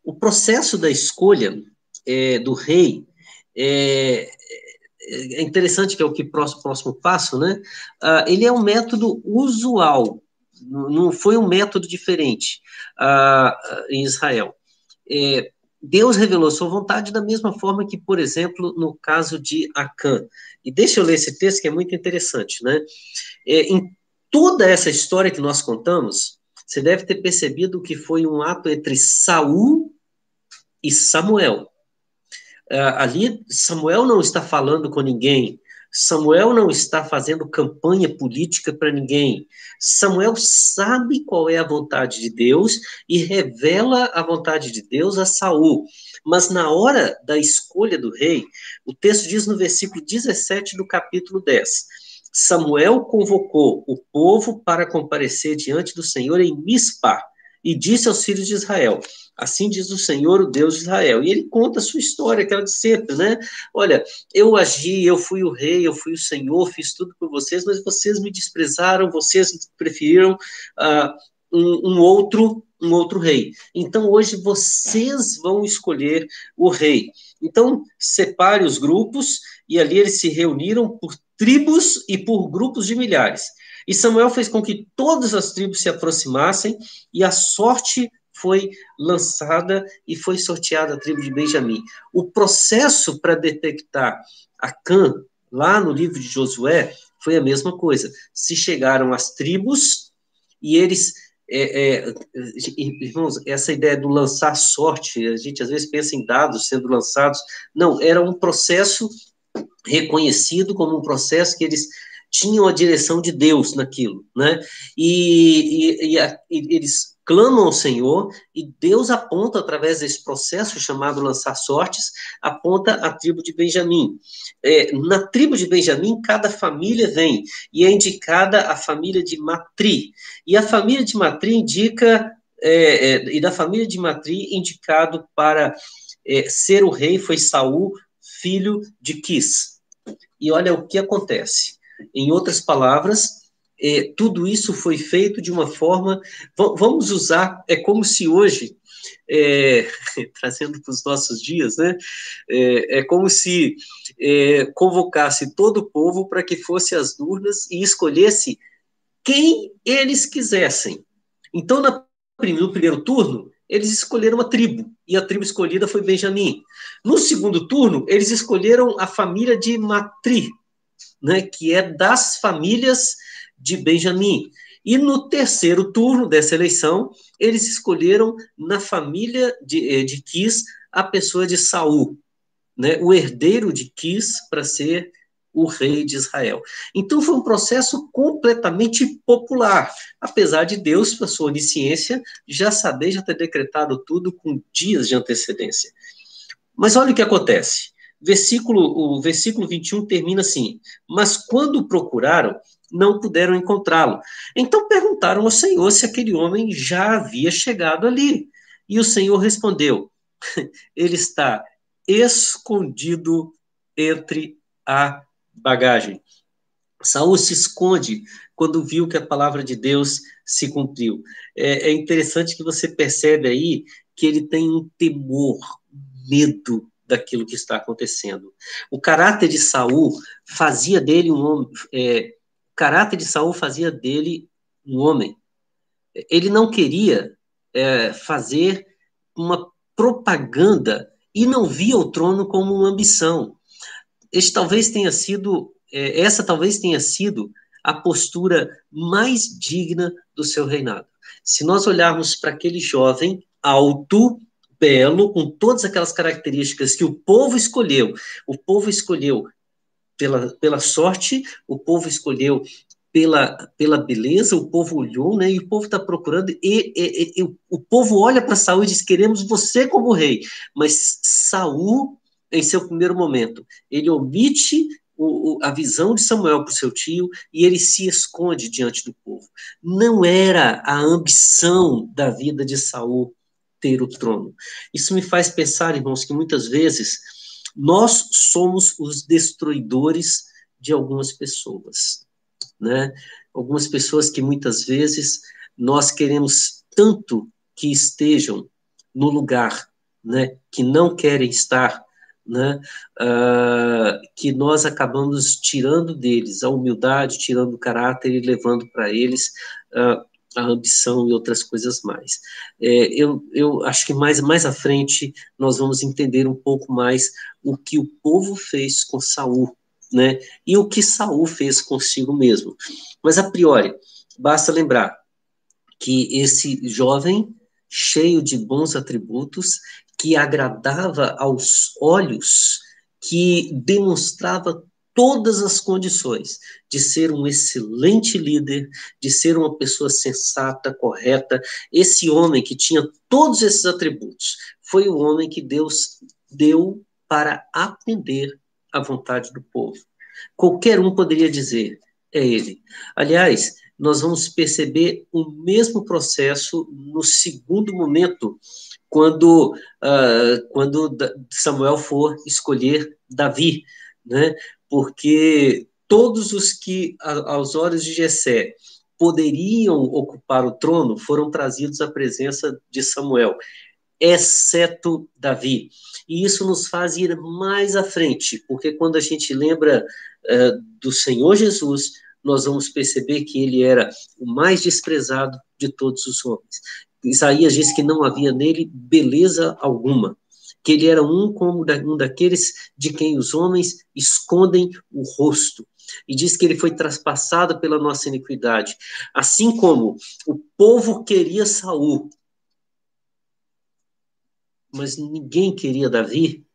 O processo da escolha do rei é interessante, que é o que próximo passo, né? Ele é um método usual, não foi um método diferente em Israel. Deus revelou sua vontade da mesma forma que, por exemplo, no caso de Acã. E deixa eu ler esse texto, que é muito interessante, né? Em toda essa história que nós contamos, você deve ter percebido que foi um ato entre Saul e Samuel. Ali, Samuel não está falando com ninguém, Samuel não está fazendo campanha política para ninguém. Samuel sabe qual é a vontade de Deus e revela a vontade de Deus a Saul. Mas na hora da escolha do rei, o texto diz no versículo 17 do capítulo 10, Samuel convocou o povo para comparecer diante do Senhor em Mispa, e disse aos filhos de Israel, assim diz o Senhor, o Deus de Israel. E ele conta a sua história, aquela de sempre, né? Olha, eu agi, eu fui o rei, eu fui o Senhor, fiz tudo por vocês, mas vocês me desprezaram, vocês preferiram um outro rei. Então, hoje, vocês vão escolher o rei. Então, separe os grupos, e ali eles se reuniram por tribos e por grupos de milhares. E Samuel fez com que todas as tribos se aproximassem, e a sorte foi lançada e foi sorteada a tribo de Benjamim. O processo para detectar Acã, lá no livro de Josué, foi a mesma coisa. Se chegaram as tribos e eles... irmãos, essa ideia do lançar sorte, a gente às vezes pensa em dados sendo lançados, não, era um processo reconhecido como um processo que eles tinham a direção de Deus naquilo, né? E eles clamam ao Senhor e Deus aponta através desse processo chamado lançar sortes, aponta a tribo de Benjamim. Na tribo de Benjamim, cada família vem e é indicada a família de Matri. E a família de Matri indica e da família de Matri indicado para ser o rei foi Saul, filho de Quis. E olha o que acontece. Em outras palavras, tudo isso foi feito de uma forma... Vamos usar... É como se hoje, trazendo para os nossos dias, né? É como se convocasse todo o povo para que fosse às urnas e escolhesse quem eles quisessem. Então, no primeiro turno, eles escolheram uma tribo, e a tribo escolhida foi Benjamim. No segundo turno, eles escolheram a família de Matri, né, que é das famílias de Benjamim. E no terceiro turno dessa eleição, eles escolheram na família de Quis a pessoa de Saul, né, o herdeiro de Quis para ser o rei de Israel. Então foi um processo completamente popular, apesar de Deus, para sua onisciência, já saber, já ter decretado tudo com dias de antecedência. Mas olha o que acontece. O versículo 21 termina assim: mas quando procuraram, não puderam encontrá-lo. Então perguntaram ao Senhor se aquele homem já havia chegado ali. E o Senhor respondeu: ele está escondido entre a bagagem. Saul se esconde quando viu que a palavra de Deus se cumpriu. É interessante que você percebe aí que ele tem um temor, medo daquilo que está acontecendo. O caráter de Saul fazia dele um homem. O caráter de Saul fazia dele um homem. Ele não queria fazer uma propaganda e não via o trono como uma ambição. Essa talvez tenha sido a postura mais digna do seu reinado. Se nós olharmos para aquele jovem alto, belo, com todas aquelas características que o povo escolheu pela sorte, o povo escolheu pela beleza, o povo olhou, né, e o povo está procurando, e o povo olha para Saul e diz: queremos você como rei. Mas Saul, em seu primeiro momento, ele omite a visão de Samuel para o seu tio e ele se esconde diante do povo. Não era a ambição da vida de Saul ter o trono. Isso me faz pensar, irmãos, que muitas vezes nós somos os destruidores de algumas pessoas, né? Algumas pessoas que muitas vezes nós queremos tanto que estejam no lugar, né, que não querem estar, né, que nós acabamos tirando deles a humildade, tirando o caráter e levando para eles a ambição e outras coisas mais. Eu acho que mais à frente nós vamos entender um pouco mais o que o povo fez com Saul, né, e o que Saul fez consigo mesmo. Mas, a priori, basta lembrar que esse jovem, cheio de bons atributos, que agradava aos olhos, que demonstrava todas as condições de ser um excelente líder, de ser uma pessoa sensata, correta, esse homem que tinha todos esses atributos, foi o homem que Deus deu para atender à vontade do povo. Qualquer um poderia dizer: é ele. Aliás, nós vamos perceber o mesmo processo no segundo momento, quando Samuel for escolher Davi, né? Porque todos os que, aos olhos de Jessé, poderiam ocupar o trono foram trazidos à presença de Samuel, exceto Davi. E isso nos faz ir mais à frente, porque quando a gente lembra do Senhor Jesus, nós vamos perceber que ele era o mais desprezado de todos os homens. Isaías diz que não havia nele beleza alguma, que ele era um daqueles de quem os homens escondem o rosto. E diz que ele foi traspassado pela nossa iniquidade. Assim como o povo queria Saul, mas ninguém queria Davi,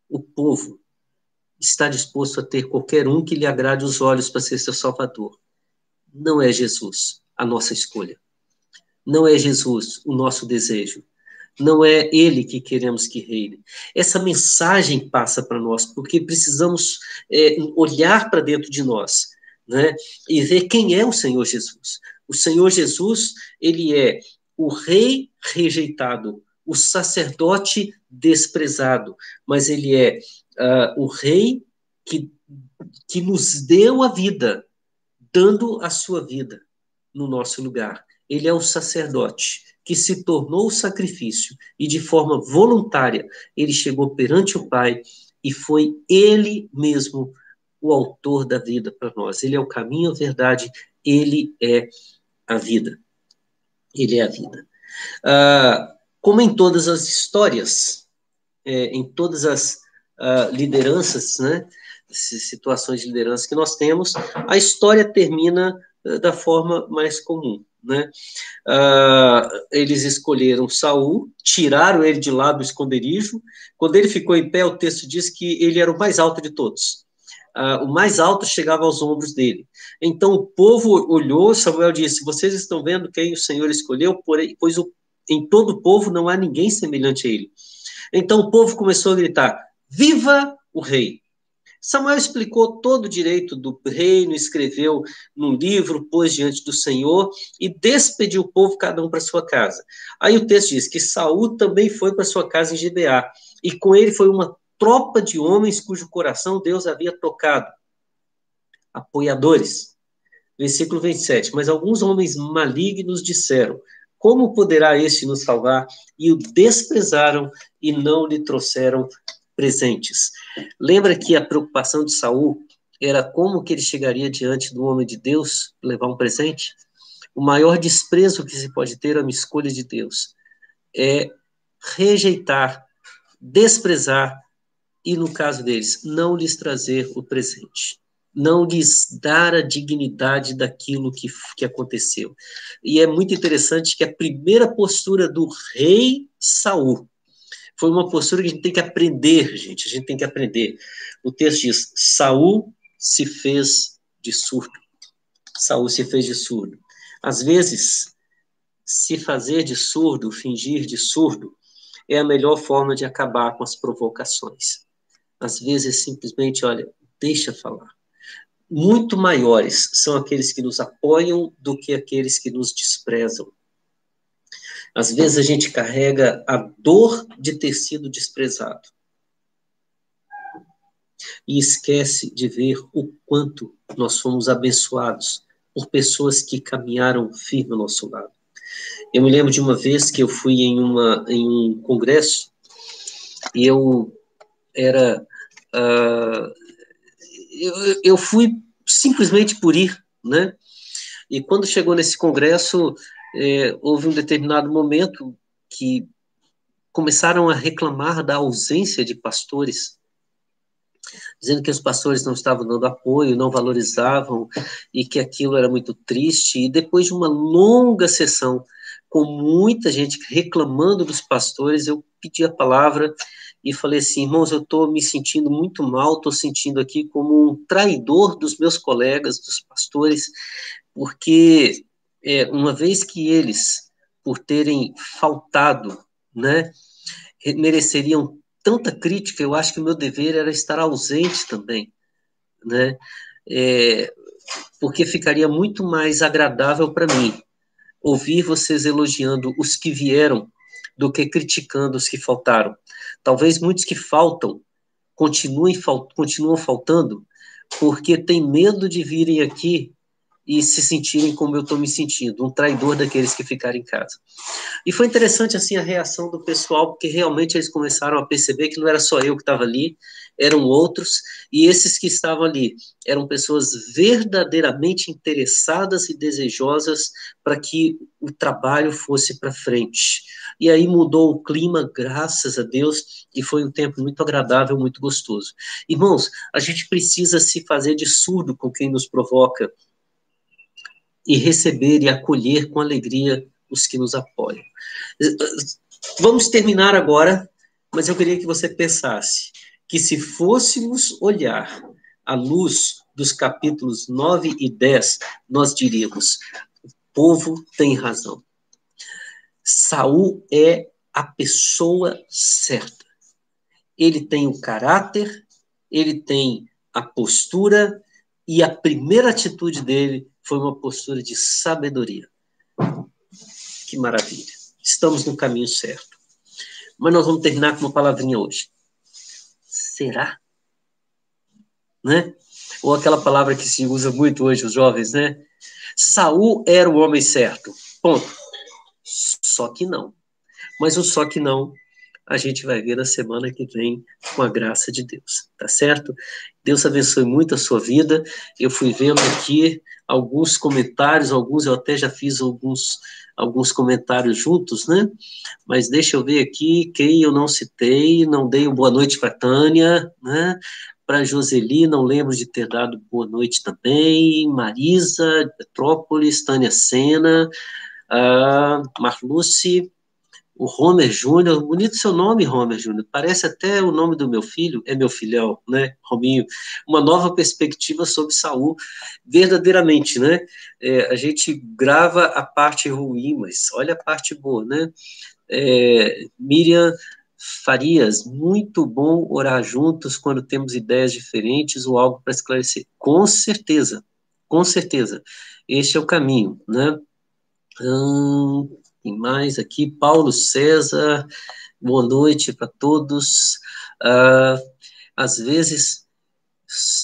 o povo está disposto a ter qualquer um que lhe agrade os olhos para ser seu salvador. Não é Jesus a nossa escolha. Não é Jesus o nosso desejo. Não é ele que queremos que reine. Essa mensagem passa para nós, porque precisamos olhar para dentro de nós, né, e ver quem é o Senhor Jesus. O Senhor Jesus, ele é o rei rejeitado, o sacerdote desprezado, mas ele é o rei que nos deu a vida, dando a sua vida no nosso lugar. Ele é o sacerdote que se tornou o sacrifício e de forma voluntária ele chegou perante o Pai e foi ele mesmo o autor da vida para nós. Ele é o caminho, a verdade, ele é a vida. Ele é a vida. Como em todas as histórias, em todas as lideranças, né, situações de liderança que nós temos, a história termina da forma mais comum, né? Eles escolheram Saul, tiraram ele de lá do esconderijo. Quando ele ficou em pé, o texto diz que ele era o mais alto de todos. O mais alto chegava aos ombros dele. Então o povo olhou, Samuel disse: vocês estão vendo quem o Senhor escolheu, pois em todo o povo não há ninguém semelhante a ele. Então o povo começou a gritar: viva o rei! Samuel explicou todo o direito do reino, escreveu num livro, pôs diante do Senhor e despediu o povo, cada um para sua casa. Aí o texto diz que Saul também foi para sua casa em Gibeá, e com ele foi uma tropa de homens cujo coração Deus havia tocado, apoiadores. Versículo 27, mas alguns homens malignos disseram: como poderá este nos salvar? E o desprezaram e não lhe trouxeram presentes. Lembra que a preocupação de Saul era como que ele chegaria diante do homem de Deus levar um presente? O maior desprezo que se pode ter a uma escolha de Deus é rejeitar, desprezar e, no caso deles, não lhes trazer o presente. Não lhes dar a dignidade daquilo que aconteceu. E é muito interessante que a primeira postura do rei Saul foi uma postura que a gente tem que aprender, gente. A gente tem que aprender. O texto diz: Saul se fez de surdo. Saul se fez de surdo. Às vezes, se fazer de surdo, fingir de surdo, é a melhor forma de acabar com as provocações. Às vezes, simplesmente, olha, deixa falar. Muito maiores são aqueles que nos apoiam do que aqueles que nos desprezam. Às vezes a gente carrega a dor de ter sido desprezado e esquece de ver o quanto nós fomos abençoados por pessoas que caminharam firme ao nosso lado. Eu me lembro de uma vez que eu fui em um congresso e eu era... eu fui simplesmente por ir, né? E quando chegou nesse congresso, houve um determinado momento que começaram a reclamar da ausência de pastores, dizendo que os pastores não estavam dando apoio, não valorizavam, e que aquilo era muito triste. E depois de uma longa sessão, com muita gente reclamando dos pastores, eu pedi a palavra e falei assim: irmãos, eu estou me sentindo muito mal, estou sentindo aqui como um traidor dos meus colegas, dos pastores, porque uma vez que eles, por terem faltado, né, mereceriam tanta crítica, eu acho que o meu dever era estar ausente também, né? porque ficaria muito mais agradável para mim ouvir vocês elogiando os que vieram do que criticando os que faltaram. Talvez muitos que faltam continuam faltando porque têm medo de virem aqui e se sentirem como eu estou me sentindo, um traidor daqueles que ficaram em casa. E foi interessante assim a reação do pessoal, porque realmente eles começaram a perceber que não era só eu que estava ali, eram outros, e esses que estavam ali eram pessoas verdadeiramente interessadas e desejosas para que o trabalho fosse para frente. E aí mudou o clima, graças a Deus, e foi um tempo muito agradável, muito gostoso. Irmãos, a gente precisa se fazer de surdo com quem nos provoca e receber e acolher com alegria os que nos apoiam. Vamos terminar agora, mas eu queria que você pensasse que se fôssemos olhar à luz dos capítulos 9 e 10, nós diríamos: o povo tem razão. Saul é a pessoa certa. Ele tem o caráter, ele tem a postura, e a primeira atitude dele foi uma postura de sabedoria. Que maravilha. Estamos no caminho certo. Mas nós vamos terminar com uma palavrinha hoje. Será? Né? Ou aquela palavra que se usa muito hoje, os jovens, né? Saul era o homem certo. Ponto. Só que não. Mas o só que não, a gente vai ver na semana que vem, com a graça de Deus. Tá certo? Deus abençoe muito a sua vida. Eu fui vendo aqui alguns comentários, alguns eu até já fiz alguns comentários juntos, né? Mas deixa eu ver aqui quem eu não citei, não dei uma boa noite para Tânia, né? Para Joseli, não lembro de ter dado boa noite também. Marisa, Petrópolis, Tânia Sena, Marluce, o Homer Júnior, bonito seu nome, Homer Júnior, parece até o nome do meu filho, é meu filhão, né, Rominho, uma nova perspectiva sobre Saul, verdadeiramente, né, a gente grava a parte ruim, mas olha a parte boa, né, Miriam Farias, muito bom orar juntos quando temos ideias diferentes ou algo para esclarecer, com certeza, este é o caminho, né, tem mais aqui, Paulo César, boa noite para todos. Às vezes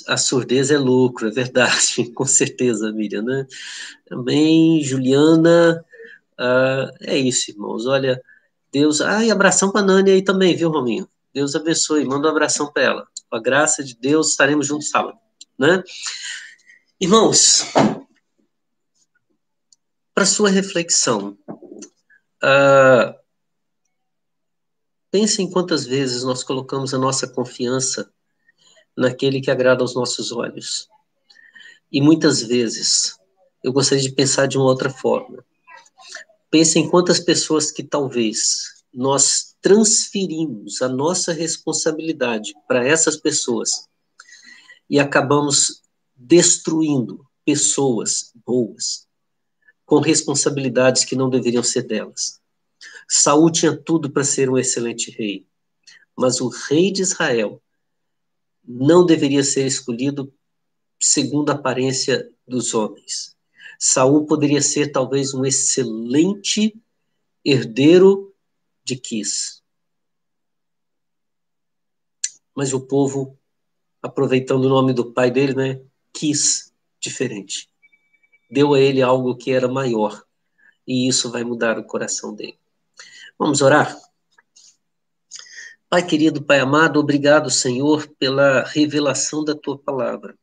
a surdez é lucro, é verdade, com certeza, Miriam, né? Também, Juliana, é isso, irmãos, olha, Deus, e abração para a Nani aí também, viu, Rominho? Deus abençoe, manda um abração para ela. Com a graça de Deus, estaremos juntos sábado, né? Irmãos, para sua reflexão, pense em quantas vezes nós colocamos a nossa confiança naquele que agrada aos nossos olhos. E muitas vezes, eu gostaria de pensar de uma outra forma. Pense em quantas pessoas que talvez nós transferimos a nossa responsabilidade para essas pessoas e acabamos destruindo pessoas boas com responsabilidades que não deveriam ser delas. Saul tinha tudo para ser um excelente rei, mas o rei de Israel não deveria ser escolhido segundo a aparência dos homens. Saul poderia ser talvez um excelente herdeiro de Quis. Mas o povo, aproveitando o nome do pai dele, né, quis diferente. Deu a ele algo que era maior. E isso vai mudar o coração dele. Vamos orar? Pai querido, Pai amado, obrigado, Senhor, pela revelação da tua palavra.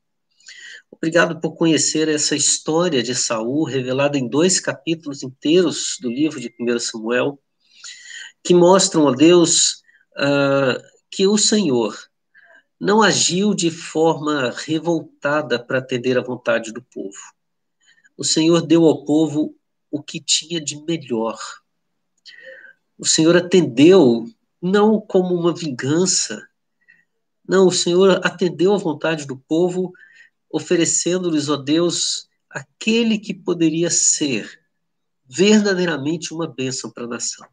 Obrigado por conhecer essa história de Saul, revelada em 2 capítulos inteiros do livro de 1 Samuel, que mostram a Deus que o Senhor não agiu de forma revoltada para atender à vontade do povo. O Senhor deu ao povo o que tinha de melhor. O Senhor atendeu não como uma vingança, não, o Senhor atendeu à vontade do povo, oferecendo-lhes, ó Deus, aquele que poderia ser verdadeiramente uma bênção para a nação.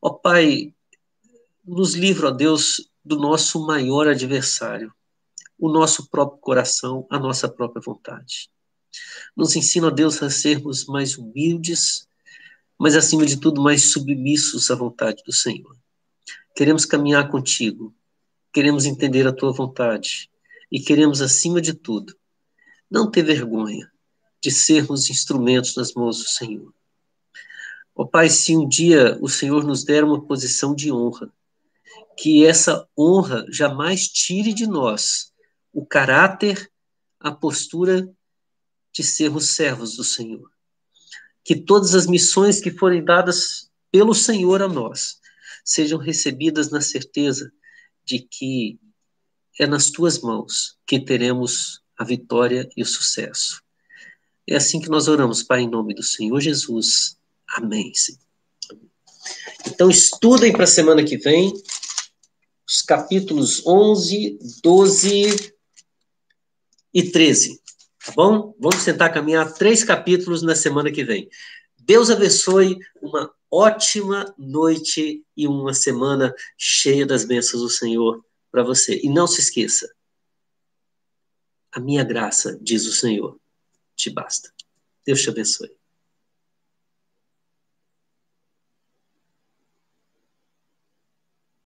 Ó Pai, nos livra, ó Deus, do nosso maior adversário, o nosso próprio coração, a nossa própria vontade. Nos ensina, Deus, a sermos mais humildes, mas, acima de tudo, mais submissos à vontade do Senhor. Queremos caminhar contigo, queremos entender a tua vontade e queremos, acima de tudo, não ter vergonha de sermos instrumentos nas mãos do Senhor. Ó Pai, se um dia o Senhor nos der uma posição de honra, que essa honra jamais tire de nós o caráter, a postura de sermos servos do Senhor. Que todas as missões que forem dadas pelo Senhor a nós sejam recebidas na certeza de que é nas tuas mãos que teremos a vitória e o sucesso. É assim que nós oramos, Pai, em nome do Senhor Jesus. Amém. Então, estudem para a semana que vem os capítulos 11, 12 e 13. Tá bom? Vamos tentar caminhar 3 capítulos na semana que vem. Deus abençoe, uma ótima noite e uma semana cheia das bênçãos do Senhor para você. E não se esqueça, a minha graça, diz o Senhor, te basta. Deus te abençoe.